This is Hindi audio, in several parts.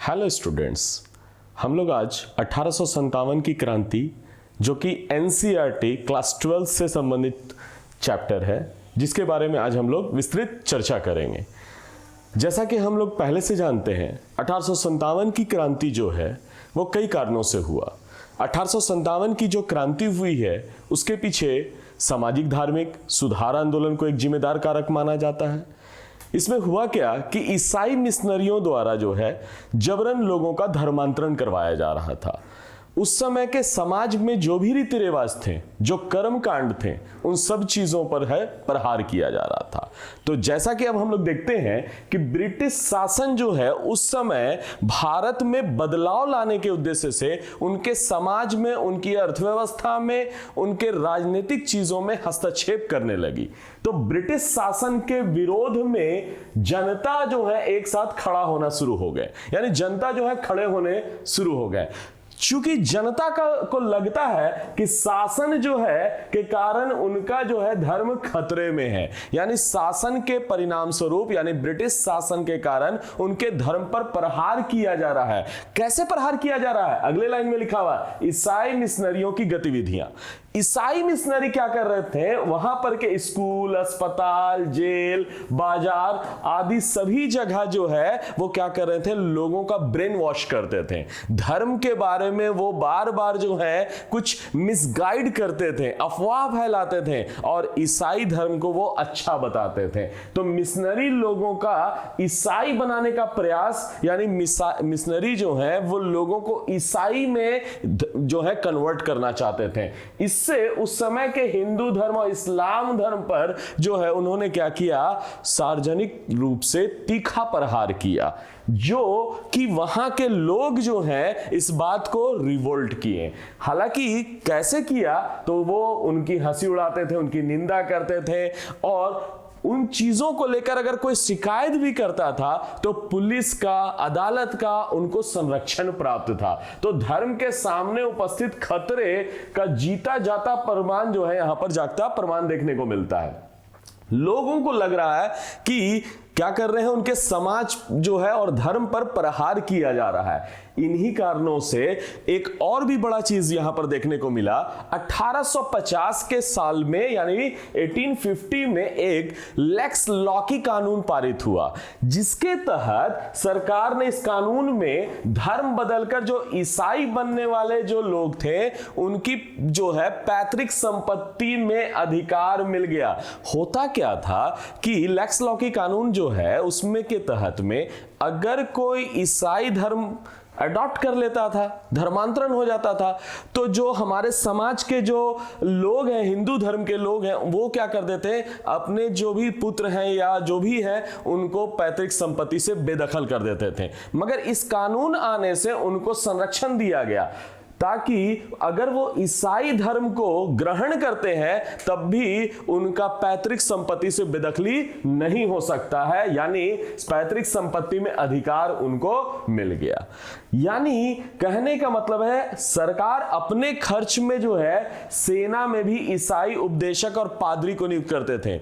हेलो स्टूडेंट्स, हम लोग आज 1857 की क्रांति जो कि एनसीईआरटी क्लास 12 से संबंधित चैप्टर है, जिसके बारे में आज हम लोग विस्तृत चर्चा करेंगे। जैसा कि हम लोग पहले से जानते हैं, 1857 की क्रांति जो है वो कई कारणों से हुआ। 1857 की जो क्रांति हुई है उसके पीछे सामाजिक धार्मिक सुधार आंदोलन को एक जिम्मेदार कारक माना जाता है। इसमें हुआ क्या कि ईसाई मिशनरियों द्वारा जो है जबरन लोगों का धर्मांतरण करवाया जा रहा था। उस समय के समाज में जो भी रीति रिवाज थे, जो कर्म कांड थे, उन सब चीजों पर है प्रहार किया जा रहा था। तो जैसा कि अब हम लोग देखते हैं कि ब्रिटिश शासन जो है उस समय भारत में बदलाव लाने के उद्देश्य से उनके समाज में, उनकी अर्थव्यवस्था में, उनके राजनीतिक चीजों में हस्तक्षेप करने लगी। तो ब्रिटिश शासन के विरोध में जनता जो है एक साथ खड़ा होना शुरू हो गए, यानी जनता जो है खड़े होने शुरू हो गए। चूंकि जनता को लगता है कि शासन जो है के कारण उनका जो है धर्म खतरे में है, यानी शासन के परिणाम स्वरूप, यानी ब्रिटिश शासन के कारण उनके धर्म पर प्रहार किया जा रहा है। कैसे प्रहार किया जा रहा है? अगले लाइन में लिखा हुआ है, ईसाई मिशनरियों की गतिविधियां। ईसाई मिशनरी क्या कर रहे थे? वहां पर के स्कूल, अस्पताल, जेल, बाजार आदि सभी जगह जो है वो क्या कर रहे थे? लोगों का ब्रेन वॉश करते थे। धर्म के बारे में वो बार बार जो है कुछ मिसगाइड करते थे, अफवाह फैलाते थे और ईसाई धर्म को वो अच्छा बताते थे। तो मिशनरी लोगों का ईसाई बनाने का प्रयास, यानी मिशनरी जो है वो लोगों को ईसाई में जो है कन्वर्ट करना चाहते थे। इससे उस समय के हिंदू धर्म और इस्लाम धर्म पर जो है उन्होंने क्या किया? सार्वजनिक रूप से तीखा प्रहार किया, जो कि वहां के लोग जो हैं इस बात को रिवोल्ट किए। हालांकि कैसे किया? तो वो उनकी हंसी उड़ाते थे, उनकी निंदा करते थे और उन चीजों को लेकर अगर कोई शिकायत भी करता था तो पुलिस का, अदालत का उनको संरक्षण प्राप्त था। तो धर्म के सामने उपस्थित खतरे का जीता जाता प्रमाण जो है यहां पर जागता प्रमाण देखने को मिलता है। लोगों को लग रहा है कि क्या कर रहे हैं, उनके समाज जो है और धर्म पर प्रहार किया जा रहा है। इन्हीं कारणों से एक और भी बड़ा चीज यहां पर देखने को मिला। 1850 के साल में, यानी 1850 में एक लेक्स लॉकी कानून पारित हुआ, जिसके तहत सरकार ने इस कानून में धर्म बदलकर जो ईसाई बनने वाले जो लोग थे उनकी जो है पैतृक संपत्ति में अधिकार मिल गया। होता क्या था कि लेक्स लॉकी कानून जो है उसमें के तहत में अगर कोई ईसाई धर्म अडॉप्ट कर लेता था, धर्मांतरण हो जाता था, तो जो हमारे समाज के जो लोग हैं, हिंदू धर्म के लोग हैं, वो क्या कर देते? अपने जो भी पुत्र हैं या जो भी है उनको पैतृक संपत्ति से बेदखल कर देते थे। मगर इस कानून आने से उनको संरक्षण दिया गया ताकि अगर वो ईसाई धर्म को ग्रहण करते हैं तब भी उनका पैतृक संपत्ति से बेदखली नहीं हो सकता है, यानी पैतृक संपत्ति में अधिकार उनको मिल गया। यानी कहने का मतलब है सरकार अपने खर्च में जो है सेना में भी ईसाई उपदेशक और पादरी को नियुक्त करते थे।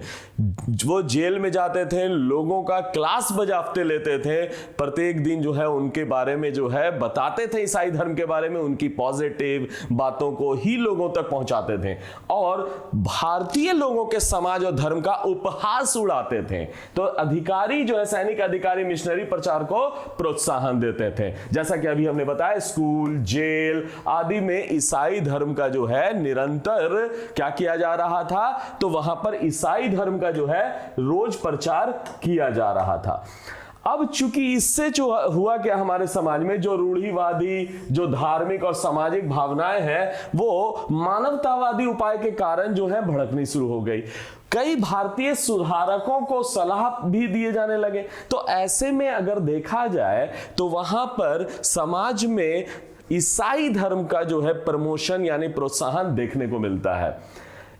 वो जेल में जाते थे, लोगों का क्लास बजाते लेते थे, प्रत्येक दिन जो है उनके बारे में जो है बताते थे, ईसाई धर्म के बारे में उनकी पॉजिटिव बातों को ही लोगों तक पहुंचाते थे और भारतीय लोगों के समाज और धर्म का उपहास उड़ाते थे। तो अधिकारी जो है, सैनिक अधिकारी मिशनरी प्रचार को प्रोत्साहन देते थे। जैसा कि अभी हमने बताया, स्कूल, जेल आदि में ईसाई धर्म का जो है निरंतर क्या किया जा रहा था? तो वहां पर ईसाई धर्म का जो है रोज प्रचार किया जा रहा था। अब चूंकि इससे जो हुआ क्या, हमारे समाज में जो रूढ़िवादी, जो धार्मिक और सामाजिक भावनाएं हैं वो मानवतावादी उपाय के कारण जो है भड़कनी शुरू हो गई। कई भारतीय सुधारकों को सलाह भी दिए जाने लगे। तो ऐसे में अगर देखा जाए तो वहां पर समाज में ईसाई धर्म का जो है प्रमोशन यानी प्रोत्साहन देखने को मिलता है।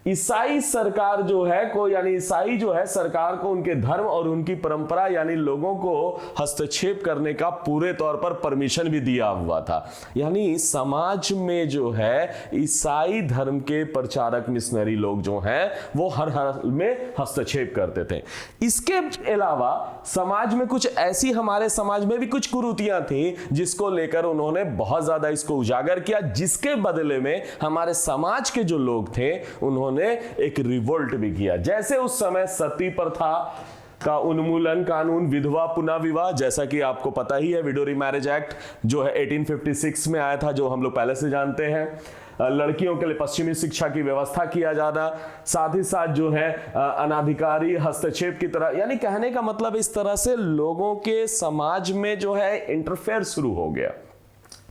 ईसाई सरकार जो है को यानी ईसाई जो है सरकार को उनके धर्म और उनकी परंपरा यानी लोगों को हस्तक्षेप करने का पूरे तौर पर परमिशन भी दिया हुआ था। यानी समाज में जो है ईसाई धर्म के प्रचारक मिशनरी लोग जो हैं वो हर हाल में हस्तक्षेप करते थे। इसके अलावा समाज में कुछ ऐसी हमारे समाज में भी कुछ कुरीतियां थी जिसको लेकर उन्होंने बहुत ज्यादा इसको उजागर किया, जिसके बदले में हमारे समाज के जो लोग थे उन्होंने एक रिवोल्ट भी किया। जैसे उस समय सती प्रथा का उन्मूलन कानून, विधवा पुनः विवाह, जैसा कि आपको पता ही है विडो रीमैरिज एक्ट जो है 1856 में आया था, जो हम लोग पहले से जानते हैं। लड़कियों के लिए पश्चिमी शिक्षा की व्यवस्था किया जाना, साथ ही साथ जो है अनाधिकारी हस्तक्षेप की तरह, यानी कहने का मतलब इस तरह से लोगों के समाज में जो है इंटरफेयर शुरू हो गया।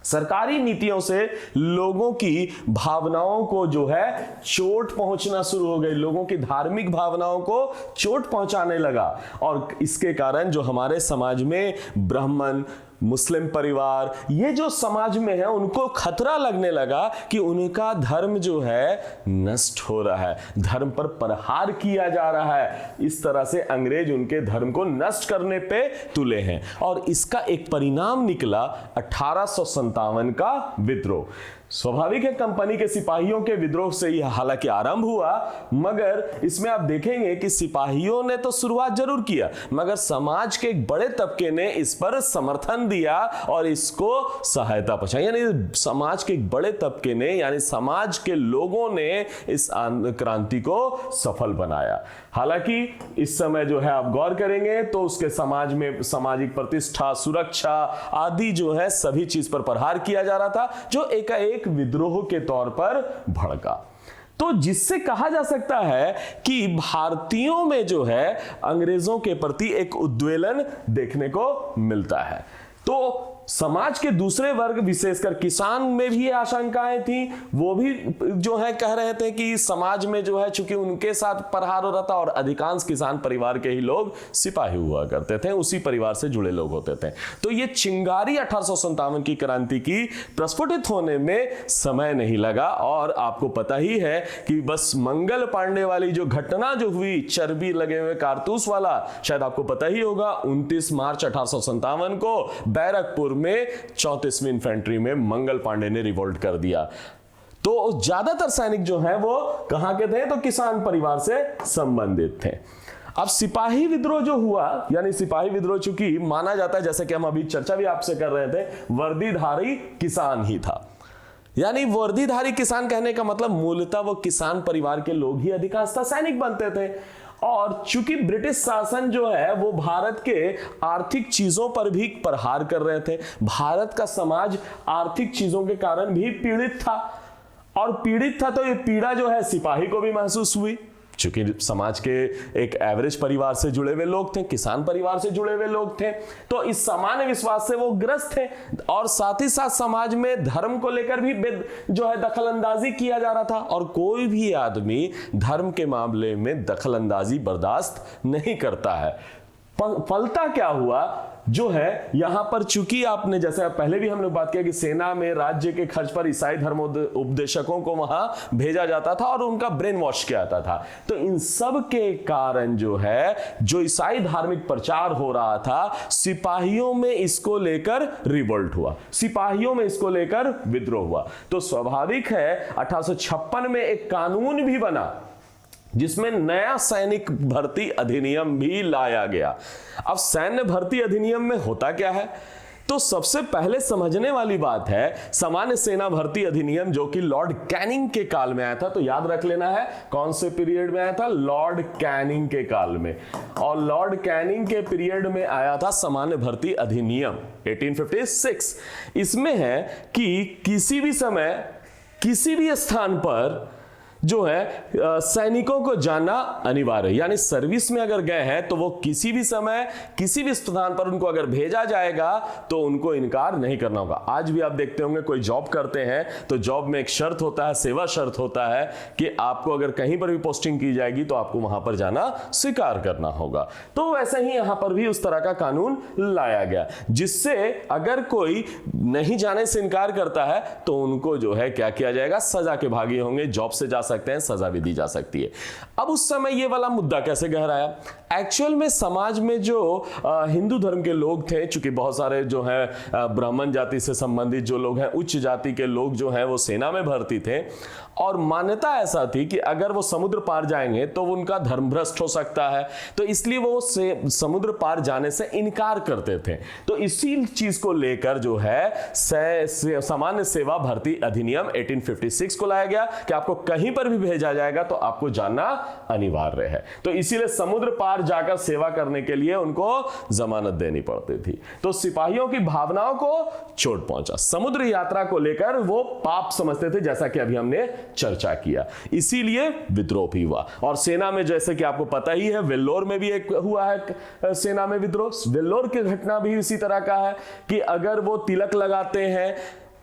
सरकारी नीतियों से लोगों की भावनाओं को जो है चोट पहुंचना शुरू हो गई, लोगों की धार्मिक भावनाओं को चोट पहुंचाने लगा। और इसके कारण जो हमारे समाज में ब्राह्मण, मुस्लिम परिवार, ये जो समाज में है उनको खतरा लगने लगा कि उनका धर्म जो है नष्ट हो रहा है, धर्म पर प्रहार किया जा रहा है। इस तरह से अंग्रेज उनके धर्म को नष्ट करने पे तुले हैं। और इसका एक परिणाम निकला 1857 का विद्रोह। स्वाभाविक है, कंपनी के सिपाहियों के विद्रोह से यह हालांकि आरंभ हुआ, मगर इसमें आप देखेंगे कि सिपाहियों ने तो शुरुआत जरूर किया, मगर समाज के एक बड़े तबके ने इस पर समर्थन दिया और इसको सहायता पहुंचाई। यानी समाज के एक बड़े तबके ने यानी समाज के लोगों ने इस क्रांति को सफल बनाया। हालांकि इस समय जो है आप गौर करेंगे तो उसके समाज में सामाजिक प्रतिष्ठा, सुरक्षा आदि जो है सभी चीज पर प्रहार किया जा रहा था, जो एकाएक विद्रोह के तौर पर भड़का। तो जिससे कहा जा सकता है कि भारतीयों में जो है अंग्रेजों के प्रति एक उद्वेलन देखने को मिलता है। तो समाज के दूसरे वर्ग, विशेषकर किसान में भी आशंकाएं थी, वो भी जो है कह रहे थे कि समाज में जो है चूंकि उनके साथ प्रहार हो रहा था और अधिकांश किसान परिवार के ही लोग सिपाही हुआ करते थे, उसी परिवार से जुड़े लोग होते थे। तो ये चिंगारी 1857 की क्रांति की प्रस्फुटित होने में समय नहीं लगा। और आपको पता ही है कि बस मंगल पांडे वाली जो घटना जो हुई, चर्बी लगे हुए कारतूस वाला, शायद आपको पता ही होगा, 29 मार्च 1857 को बैरकपुर में 34वीं इन्फेंट्री में मंगल पांडे ने रिवोल्ट कर दिया। तो ज्यादातर सैनिक जो हैं वो कहां के थे, तो किसान परिवार से संबंधित थे। अब सिपाही विद्रोह जो हुआ, यानी सिपाही विद्रोह चूंकि माना जाता है, जैसे कि हम अभी चर्चा भी आपसे कर रहे थे, वर्दीधारी किसान ही था। यानी वर्दीधारी किसान कहने का मतलब मूलतः वो किसान परिवार के लोग ही अधिकांशतः सैनिक बनते थे। और चूंकि ब्रिटिश शासन जो है वो भारत के आर्थिक चीजों पर भी प्रहार कर रहे थे, भारत का समाज आर्थिक चीजों के कारण भी पीड़ित था, और पीड़ित था तो ये पीड़ा जो है सिपाही को भी महसूस हुई, चूंकि समाज के एक एवरेज परिवार से जुड़े हुए लोग थे, किसान परिवार से जुड़े हुए लोग थे, तो इस सामान्य विश्वास से वो ग्रस्त थे। और साथ ही साथ समाज में धर्म को लेकर भी जो है दखलंदाजी किया जा रहा था, और कोई भी आदमी धर्म के मामले में दखलंदाजी बर्दाश्त नहीं करता है। फलता क्या हुआ जो है यहां पर, चूंकि आपने जैसे पहले भी हम लोग बात किया कि सेना में राज्य के खर्च पर ईसाई धर्म उपदेशकों को वहां भेजा जाता था और उनका ब्रेन वॉश किया जाता था। तो इन सब के कारण जो है जो ईसाई धार्मिक प्रचार हो रहा था, सिपाहियों में इसको लेकर रिवोल्ट हुआ, सिपाहियों में इसको लेकर विद्रोह हुआ। तो स्वाभाविक है 1856 में एक कानून भी बना जिसमें नया सैनिक भर्ती अधिनियम भी लाया गया। अब सैन्य भर्ती अधिनियम में होता क्या है, तो सबसे पहले समझने वाली बात है सामान्य सेना भर्ती अधिनियम, जो कि लॉर्ड कैनिंग के काल में आया था। तो याद रख लेना है कौन से पीरियड में आया था, लॉर्ड कैनिंग के काल में। और लॉर्ड कैनिंग के पीरियड में आया था सामान्य भर्ती अधिनियम 1856। इसमें है कि किसी भी समय किसी भी स्थान पर जो है सैनिकों को जाना अनिवार्य है, यानी सर्विस में अगर गए हैं तो वो किसी भी समय किसी भी स्थान पर उनको अगर भेजा जाएगा तो उनको इनकार नहीं करना होगा। आज भी आप देखते होंगे कोई जॉब करते हैं तो जॉब में एक शर्त होता है, सेवा शर्त होता है कि आपको अगर कहीं पर भी पोस्टिंग की जाएगी तो आपको वहां पर जाना स्वीकार करना होगा। तो वैसे ही यहां पर भी उस तरह का कानून लाया गया, जिससे अगर कोई नहीं जाने से इनकार करता है तो उनको जो है क्या किया जाएगा, सजा के भागी होंगे, जॉब से जा सकते हैं, सजा भी दी जा सकती है। अब उस समय ये वाला मुद्दा कैसे गहराया? एक्चुअल में समाज में जो हिंदू धर्म के लोग थे, चूंकि बहुत सारे जो है ब्राह्मण जाति से संबंधित जो लोग हैं, उच्च जाति के लोग जो हैं वो सेना में भर्ती थे, और मान्यता ऐसा थी कि अगर वो समुद्र पार जाएंगे तो उनका धर्म भ्रष्ट हो सकता है, तो इसलिए वो समुद्र पार जाने से इनकार करते थे। तो इसी चीज को लेकर जो है सामान्य सेवा भर्ती अधिनियम 1856 को लाया गया कि आपको कहीं पर भी भेजा जाएगा तो आपको जाना अनिवार्य है। तो इसीलिए समुद्र पार जाकर सेवा करने के लिए उनको जमानत देनी पड़ती थी। तो सिपाहियों की भावनाओं को चोट पहुंचा, समुद्र यात्रा को लेकर वो पाप समझते थे, जैसा कि अभी हमने चर्चा किया, इसीलिए विद्रोह भी हुआ। और सेना में जैसे कि आपको पता ही है, वेल्लोर में भी एक हुआ है सेना में विद्रोह। वेल्लोर की घटना भी इसी तरह का है कि अगर वो तिलक लगाते हैं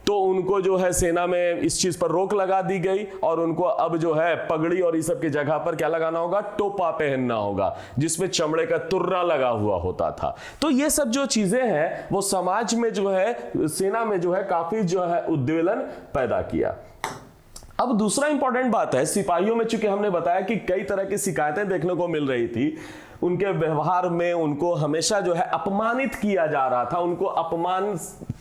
तो उनको जो है सेना में इस चीज पर रोक लगा दी गई, और उनको अब जो है पगड़ी और इस सब की जगह पर क्या लगाना होगा? टोपा पहनना होगा, जिसमें चमड़े का तुर्रा लगा हुआ होता था। तो ये सब जो चीजें हैं वो समाज में जो है, सेना में जो है काफी जो है उद्वेलन पैदा किया। अब दूसरा इंपॉर्टेंट बात है, सिपाहियों में चूंकि हमने बताया कि कई तरह की शिकायतें देखने को मिल रही थी, उनके व्यवहार में उनको हमेशा जो है अपमानित किया जा रहा था, उनको अपमान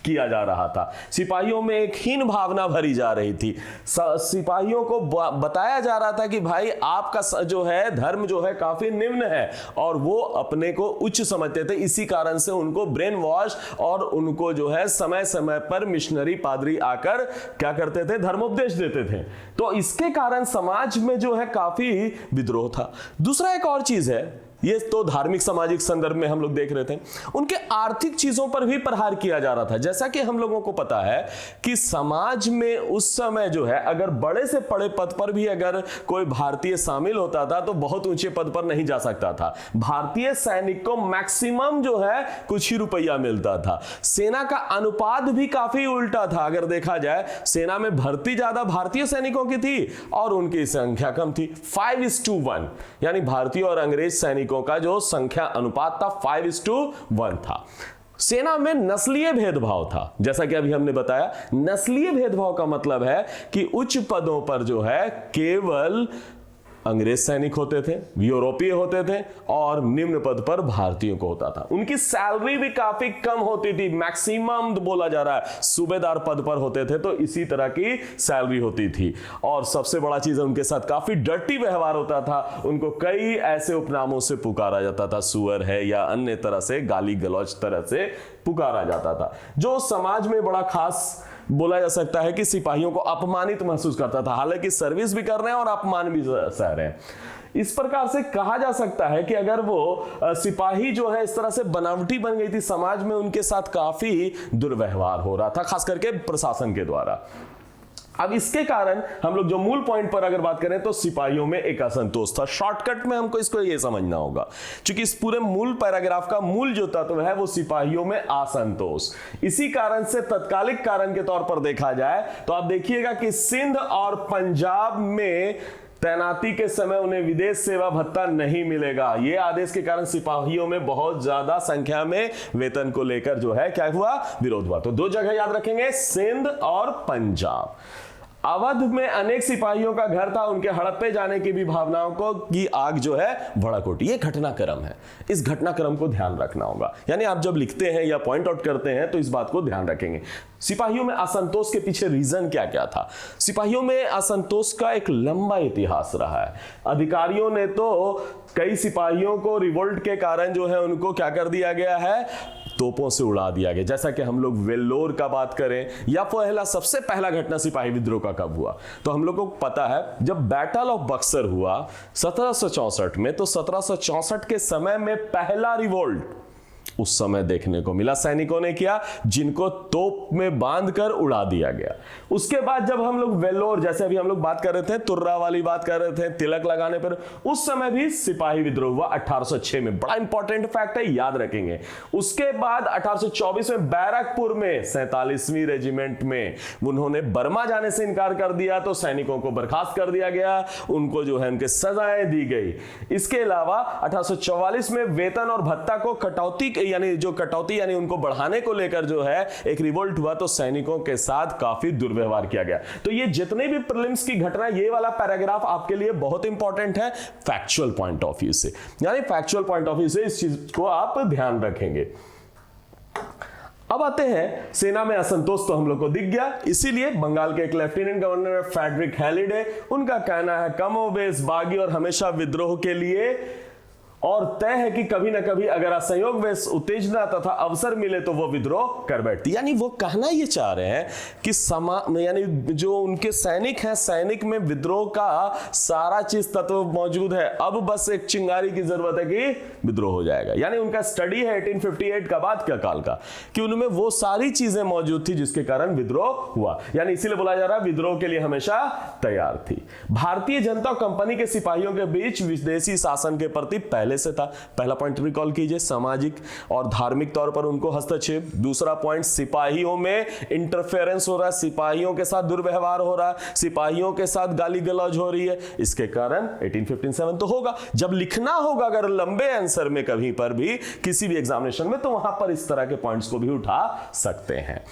किया जा रहा था, सिपाहियों में एक हीन भावना भरी जा रही थी, सिपाहियों को बताया जा रहा था कि भाई आपका जो है धर्म जो है काफी निम्न है, और वो अपने को उच्च समझते थे। इसी कारण से उनको ब्रेन वॉश और उनको जो है समय समय पर मिशनरी पादरी आकर क्या करते थे? धर्मोपदेश देते थे। तो इसके कारण समाज में जो है काफी विद्रोह था। दूसरा एक और चीज है, ये तो धार्मिक सामाजिक संदर्भ में हम लोग देख रहे थे, उनके आर्थिक चीजों पर भी प्रहार किया जा रहा था। जैसा कि हम लोगों को पता है कि समाज में उस समय जो है अगर बड़े से बड़े पद पर भी अगर कोई भारतीय शामिल होता था तो बहुत ऊंचे पद पर नहीं जा सकता था। भारतीय सैनिक को मैक्सिमम जो है कुछ ही रुपया मिलता था। सेना का अनुपात भी काफी उल्टा था। अगर देखा जाए, सेना में भर्ती ज्यादा भारतीय सैनिकों की थी और उनकी संख्या कम थी, 5:1, यानी भारतीय और अंग्रेज सैनिक का जो संख्या अनुपात था 5:1 था। सेना में नस्लीय भेदभाव था, जैसा कि अभी हमने बताया। नस्लीय भेदभाव का मतलब है कि उच्च पदों पर जो है केवल अंग्रेज सैनिक होते थे, यूरोपीय होते थे, और निम्न पद पर भारतीयों को होता था। उनकी सैलरी भी काफी कम होती थी, मैक्सिमम बोला जा रहा है सूबेदार पद पर होते थे तो इसी तरह की सैलरी होती थी। और सबसे बड़ा चीज, उनके साथ काफी डर्टी व्यवहार होता था। उनको कई ऐसे उपनामों से पुकारा जाता था, सुअर है या अन्य तरह से गाली गलौज तरह से पुकारा जाता था, जो समाज में बड़ा खास बोला जा सकता है कि सिपाहियों को अपमानित महसूस करता था। हालांकि सर्विस भी कर रहे हैं और अपमान भी सह रहे हैं। इस प्रकार से कहा जा सकता है कि अगर वो सिपाही जो है इस तरह से बनावटी बन गई थी, समाज में उनके साथ काफी दुर्व्यवहार हो रहा था, खास करके प्रशासन के द्वारा। अब इसके कारण हम लोग जो मूल पॉइंट पर अगर बात करें तो सिपाहियों में एक असंतोष था। शॉर्टकट में हमको इसको ये समझना होगा, क्योंकि इस पूरे मूल पैराग्राफ का मूल जो तत्व है वो सिपाहियों में असंतोष। इसी कारण से तत्कालिक कारण के तौर पर देखा जाए तो आप देखिएगा कि सिंध और पंजाब में तैनाती के समय उन्हें विदेश सेवा भत्ता नहीं मिलेगा। यह आदेश के कारण सिपाहियों में बहुत ज्यादा संख्या में वेतन को लेकर जो है क्या हुआ? विरोध हुआ। तो दो जगह याद रखेंगे, सिंध और पंजाब। अवध में अनेक सिपाहियों का घर था, उनके हड़प्पे जाने की भी भावनाओं को की आग जो है भड़क उठी। ये घटनाक्रम है, इस घटनाक्रम को ध्यान रखना होगा। यानी आप जब लिखते हैं या पॉइंट आउट करते हैं तो इस बात को ध्यान रखेंगे। सिपाहियों में असंतोष के पीछे रीजन क्या क्या था? सिपाहियों में असंतोष का एक लंबा इतिहास रहा है। अधिकारियों ने तो कई सिपाहियों को रिवोल्ट के कारण जो है उनको क्या कर दिया गया है? तोपों से उड़ा दिया गया। जैसा कि हम लोग वेल्लोर का बात करें या सबसे पहला घटना सिपाही विद्रोह का कब हुआ, तो हम लोग को पता है जब बैटल ऑफ बक्सर हुआ 1764 में, तो 1764 के समय में पहला रिवोल्ट उस समय देखने को मिला। सैनिकों ने किया जिनको तोप में बांधकर उड़ा दिया गया। उसके बाद जब हम लोग वेल्लोर, जैसे अभी हम लोग बात कर रहे थे, तुर्रा वाली बात कर रहे थे, तिलक लगाने पर, उस समय भी सिपाही विद्रोह हुआ 1806 में। बड़ा इंपॉर्टेंट फैक्ट है, याद रखेंगे। उसके बाद 1824 में बैरकपुर में 47वीं रेजिमेंट में उन्होंने बर्मा जाने से इनकार कर दिया, तो सैनिकों को बर्खास्त कर दिया गया, उनको जो है उनके सजाएं दी गई। इसके अलावा 1844 में वेतन और भत्ता को कटौती यानी जो कटौती यानी उनको बढ़ाने को लेकर जो है एक रिवोल्ट हुआ, तो सैनिकों के साथ काफी दुर्व्यवहार किया गया। तो ये जितने भी प्रीलिम्स की घटना, ये वाला पैराग्राफ आपके लिए बहुत इंपॉर्टेंट है फैक्चुअल पॉइंट ऑफ व्यू से, यानी फैक्चुअल पॉइंट ऑफ व्यू से इस चीज को आप ध्यान रखेंगे। अब आते हैं सेना में असंतोष तो हम लोग को दिख गया, इसीलिए बंगाल के एक लेफ्टिनेंट गवर्नर फ्रेडरिक हैलिडे, उनका कहना है कमोबेश बागी और हमेशा विद्रोह के लिए, और तय है कि कभी ना कभी अगर असंयोगवश उत्तेजना तथा अवसर मिले तो वो विद्रोह कर बैठती। यानी वो कहना ये चाह रहे हैं कि यानी जो उनके सैनिक हैं, सैनिक में विद्रोह का सारा चीज तत्व मौजूद है, अब बस एक चिंगारी की जरूरत है कि विद्रोह हो जाएगा। यानी उनका स्टडी है 1858 का बाद का काल का, कि उनमें वो सारी चीजें मौजूद थी जिसके कारण विद्रोह हुआ। यानी इसीलिए बोला जा रहा है विद्रोह के लिए हमेशा तैयार थी। भारतीय जनता कंपनी के सिपाहियों के बीच विदेशी शासन के प्रति पहले से था। पहला पॉइंट रिकॉल कीजिए, सामाजिक और धार्मिक तौर पर उनको हस्तक्षेप। दूसरा पॉइंट, सिपाहियों में इंटरफेरेंस हो रहा है, सिपाहियों के साथ दुर्व्यवहार हो रहा है, सिपाहियों के साथ गाली गलौज हो रही है। इसके कारण 1857 तो होगा। जब लिखना होगा अगर लंबे आंसर में कहीं पर भी किसी भी एग्जामिनेशन में, तो वहां पर इस तरह के पॉइंट्स को भी उठा सकते हैं।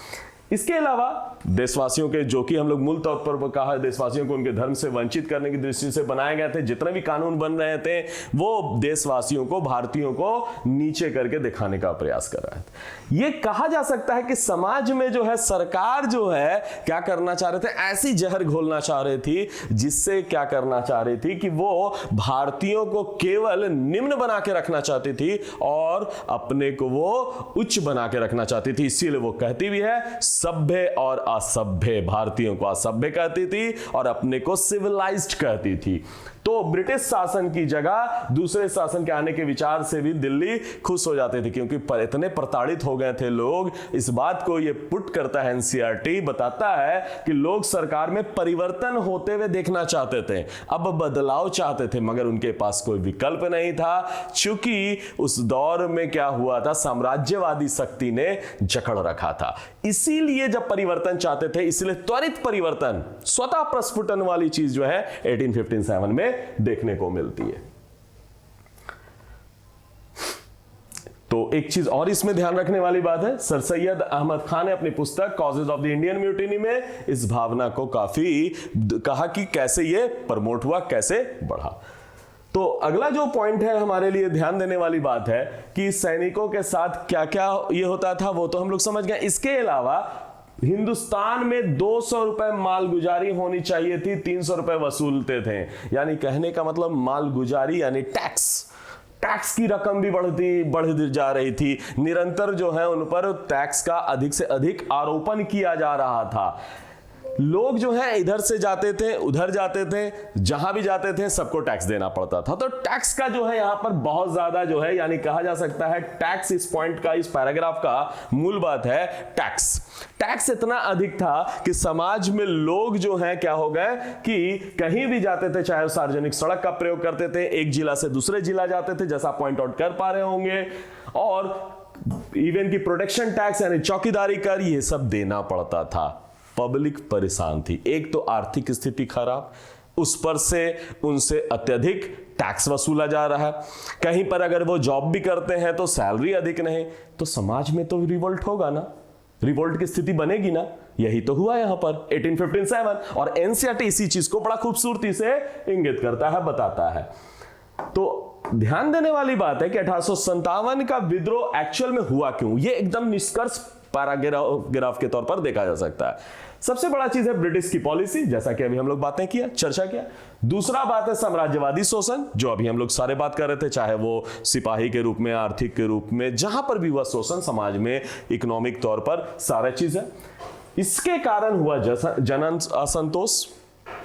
इसके अलावा देशवासियों के, जो कि हम लोग मूल तौर पर कहा, देशवासियों को उनके धर्म से वंचित करने की दृष्टि से बनाए गए थे, जितने भी कानून बन रहे थे वो देशवासियों को, भारतीयों को नीचे करके दिखाने का प्रयास कर रहा है। ये कहा जा सकता है कि समाज में जो है सरकार जो है क्या करना चाह रहे थे, ऐसी जहर घोलना चाह रही थी जिससे क्या करना चाह रही थी कि वो भारतीयों को केवल निम्न बना के रखना चाहती थी और अपने को वो उच्च बना के रखना चाहती थी। इसीलिए वो कहती भी है सभ्य और असभ्य, भारतीयों को असभ्य कहती थी और अपने को सिविलाइज्ड कहती थी। तो ब्रिटिश शासन की जगह दूसरे शासन के आने के विचार से भी दिल्ली खुश हो जाती थी, क्योंकि इतने प्रताड़ित हो गए थे लोग। इस बात को ये पुट करता है एनसीईआरटी, बताता है कि लोग सरकार में परिवर्तन होते हुए देखना चाहते थे, अब बदलाव चाहते थे, मगर उनके पास कोई विकल्प नहीं था, क्योंकि उस दौर में क्या हुआ था, साम्राज्यवादी शक्ति ने जकड़ रखा था। इसीलिए जब परिवर्तन चाहते थे, इसलिए त्वरित परिवर्तन, स्वतः प्रस्फुटन वाली चीज जो है 1857 में देखने को मिलती है। तो एक चीज और इसमें ध्यान रखने वाली बात है, सर सैयद अहमद खान ने अपनी पुस्तक causes of the Indian mutiny में इस भावना को काफी कहा कि कैसे ये प्रमोट हुआ, कैसे बढ़ा। तो अगला जो पॉइंट है हमारे लिए ध्यान देने वाली बात है कि सैनिकों के साथ क्या क्या ये होता था, वो तो हम लोग समझ गए। इसके अलावा हिंदुस्तान में 200 रुपए मालगुजारी होनी चाहिए थी, 300 रुपए वसूलते थे। यानी कहने का मतलब मालगुजारी यानी टैक्स की रकम भी बढ़ जा रही थी। निरंतर जो है उन पर टैक्स का अधिक से अधिक आरोपण किया जा रहा था। लोग जो है इधर से जाते थे, उधर जाते थे, जहां भी जाते थे सबको टैक्स देना पड़ता था। तो टैक्स का जो है यहां पर बहुत ज्यादा जो है, यानी कहा जा सकता है टैक्स, इस पॉइंट का, इस पैराग्राफ का मूल बात है टैक्स इतना अधिक था कि समाज में लोग जो है क्या हो गए कि कहीं भी जाते थे, चाहे सार्वजनिक सड़क का प्रयोग करते थे, एक जिला से दूसरे जिला जाते थे, जैसा पॉइंट आउट कर पा रहे होंगे, और इवन की प्रोटेक्शन टैक्स यानी चौकीदारी कर, ये सब देना पड़ता था। पब्लिक परेशान थी, एक तो आर्थिक स्थिति खराब, उस पर से उनसे अत्यधिक टैक्स वसूला जा रहा है, कहीं पर अगर वो जॉब भी करते हैं तो सैलरी अधिक नहीं, तो समाज में तो रिवोल्ट होगा ना, रिवोल्ट की स्थिति बनेगी ना। यही तो हुआ यहां पर 1857, और एनसीईआरटी इसी चीज को बड़ा खूबसूरती से इंगित करता है, बताता है। तो ध्यान देने वाली बात है कि 1857 का विद्रोह एक्चुअल में हुआ क्यों, ये एकदम निष्कर्ष पैराग्राफ के तौर पर देखा जा सकता है। सबसे बड़ा चीज है ब्रिटिश की पॉलिसी, जैसा कि अभी हम लोग बातें किया, चर्चा किया। दूसरा बात है साम्राज्यवादी शोषण, जो अभी हम लोग सारे बात कर रहे थे, चाहे वो सिपाही के रूप में, आर्थिक के रूप में, जहां पर भी हुआ शोषण समाज में, इकोनॉमिक तौर पर सारा चीज है। इसके कारण हुआ जन असंतोष,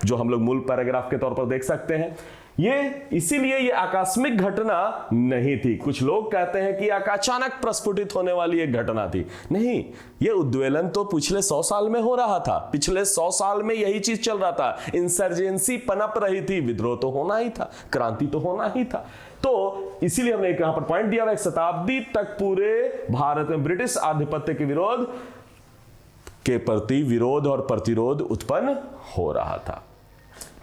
जो हम लोग मूल पैराग्राफ के तौर पर देख सकते हैं। ये इसीलिए ये आकस्मिक घटना नहीं थी। कुछ लोग कहते हैं कि अचानक प्रस्फुटित होने वाली एक घटना थी, नहीं, ये उद्वेलन तो पिछले 100 साल में हो रहा था। पिछले 100 साल में यही चीज चल रहा था, इंसर्जेंसी पनप रही थी, विद्रोह तो होना ही था, क्रांति तो होना ही था। तो इसीलिए हमने यहां पर पॉइंट दिया हुआ, एक शताब्दी तक पूरे भारत में ब्रिटिश आधिपत्य के विरोध के प्रति विरोध और प्रतिरोध उत्पन्न हो रहा था।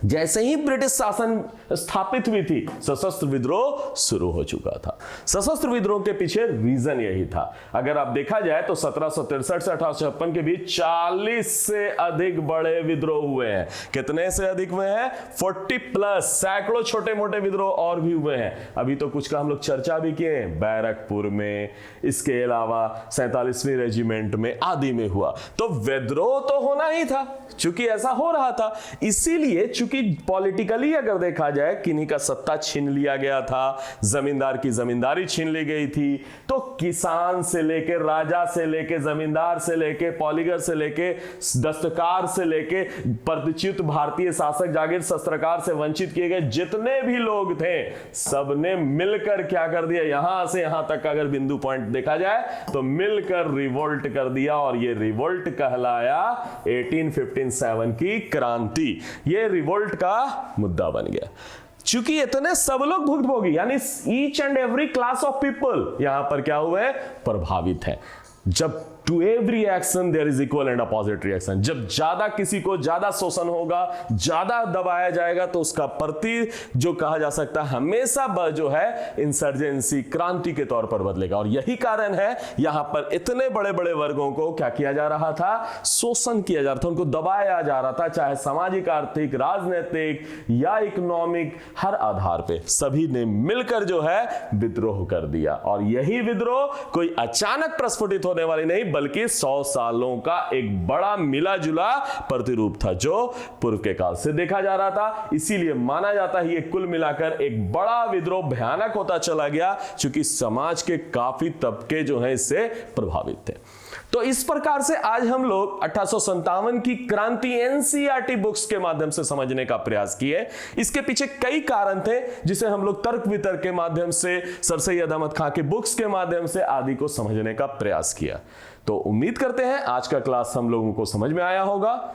जैसे ही ब्रिटिश शासन स्थापित हुई थी, सशस्त्र विद्रोह शुरू हो चुका था। सशस्त्र विद्रोह के पीछे रीजन यही था। अगर आप देखा जाए तो 1763 से 1856 के बीच 40 से अधिक बड़े विद्रोह हुए हैं। कितने से अधिक हुए हैं? 40+। सैकड़ों छोटे मोटे विद्रोह और भी हुए हैं। अभी तो कुछ का हम लोग चर्चा भी किए, बैरकपुर में, इसके अलावा 47वीं रेजिमेंट में, आदि में हुआ। तो विद्रोह तो होना ही था, चूंकि ऐसा हो रहा था। इसीलिए चूंकि पॉलिटिकली अगर देखा जाए, किन्हीं का सत्ता छीन लिया गया था, जमींदार की जमींदारी छीन ली गई थी, तो किसान से लेके, राजा से लेके, जमींदार से लेके, पॉलीगर से लेके, दस्तकार से लेके, परिचित भारतीय शासक, जागीर शस्त्रकार से वंचित किए गए जितने भी लोग थे, सबने मिलकर क्या कर दिया, यहां से यहां तक का अगर बिंदु पॉइंट देखा जाए तो मिलकर रिवोल्ट कर दिया। और ये रिवोल्ट कहलाया 1857 की क्रांति। ये रिवोल्ट का मुद्दा बन गया। चूंकि इतने सब लोग भुक्तभोगी, यानी each and every class of people यहां पर क्या हुए? प्रभावित है। जब to every action there is equal and opposite reaction, जब ज्यादा किसी को ज्यादा शोषण होगा, ज्यादा दबाया जाएगा, तो उसका प्रति जो कहा जा सकता है हमेशा जो है इंसर्जेंसी, क्रांति के तौर पर बदलेगा। और यही कारण है यहां पर इतने बड़े बड़े वर्गों को क्या किया जा रहा था? शोषण किया जा रहा था, उनको दबाया जा रहा था, चाहे सामाजिक, आर्थिक, राजनीतिक या इकोनॉमिक, हर आधार पे सभी ने मिलकर जो है विद्रोह कर दिया। और यही विद्रोह कोई अचानक प्रस्फुटित होने वाली नहीं, बल्कि 100 सालों का एक बड़ा मिला जुला प्रतिरूप था जो पूर्व के काल से देखा जा रहा था। इसीलिए माना जाता है ये कुल मिलाकर एक बड़ा विद्रोह भयानक होता चला गया, क्योंकि समाज के काफी तबके जो हैं इससे प्रभावित थे। तो इस प्रकार से आज हम लोग 1857 की क्रांति एनसीईआरटी बुक्स के माध्यम से समझने का प्रयास किए। इसके पीछे कई कारण थे, जिसे हम लोग तर्क वितर्क के माध्यम से, सर सैयद अहमद खां के बुक्स के माध्यम से आदि को समझने का प्रयास किया। तो उम्मीद करते हैं आज का क्लास हम लोगों को समझ में आया होगा।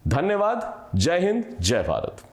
धन्यवाद। जय हिंद, जय भारत।